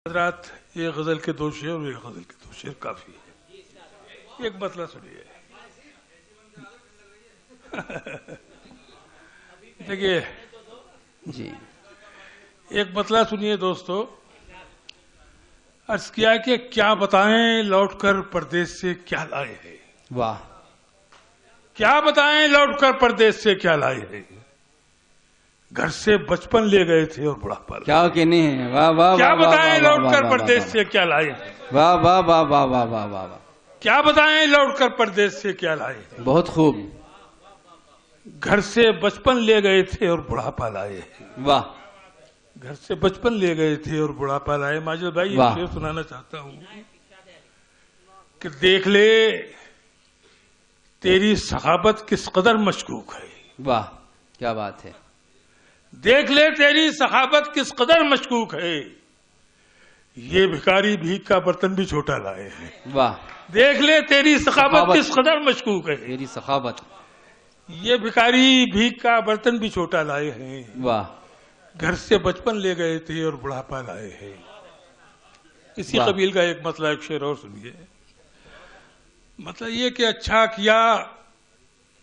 हजरात, एक गजल के दो शेर और एक गजल के दो शेर काफी है। एक मतला सुनिए। देखिए जी, एक मतला सुनिए दोस्तों। अर्ज किया कि क्या बताएं लौटकर परदेश से क्या लाए हैं। वाह, क्या बताएं लौटकर परदेश से क्या लाए हैं। घर से बचपन ले गए थे और बुढ़ापा क्या कहने हैं। वाह वाह, क्या बताएं लौटकर परदेश से क्या लाए हैं। वाह वाह वाह वाह वाह वाह वाह वाह, क्या बताएं लौटकर परदेश से क्या लाए हैं। बहुत खूब। घर से बचपन ले गए थे और बुढ़ापा लाए हैं। वाह, घर से बचपन ले गए थे और बुढ़ापा लाए। माजिद भाई, एक शेर सुनाना चाहता हूं कि देख ले तेरी सखावत किस कदर मशकूक है। वाह, क्या बात है। देख ले तेरी सखावत किस कदर मशकूक है। ये भिखारी भीख का बर्तन भी छोटा लाए हैं। वाह, देख ले तेरी सखावत किस कदर मशकूक है। तेरी सखावत। ये भिखारी भीख का बर्तन भी छोटा लाए हैं। वाह, घर से बचपन ले गए थे और बुढ़ापा लाए हैं। इसी कबील का एक मतलब एक शेर और सुनिए। मतलब ये कि अच्छा किया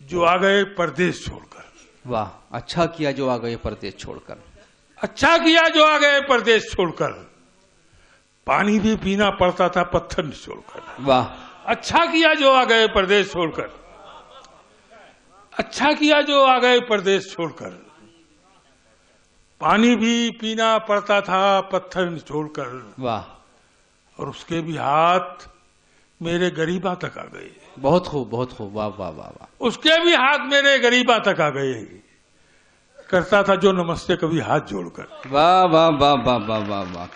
जो आ गए परदेश छोड़कर। वाह, अच्छा किया जो आ गए परदेश छोड़कर। अच्छा किया जो आ गए परदेश छोड़कर। पानी भी पीना पड़ता था पत्थर निचोड़कर। वाह, अच्छा किया जो आ गए परदेश छोड़कर। अच्छा किया जो आ गए परदेश छोड़कर। पानी भी पीना पड़ता था पत्थर निचोड़कर। वाह, और उसके भी हाथ मेरे गरीबा तक आ गए। बहुत खूब, बहुत खूब। वाह वाह वाह वाह, उसके भी हाथ मेरे गरीबा तक आ गए। करता था जो नमस्ते कभी हाथ जोड़कर। वाह वाह वाह वाह वाह वाह वाह।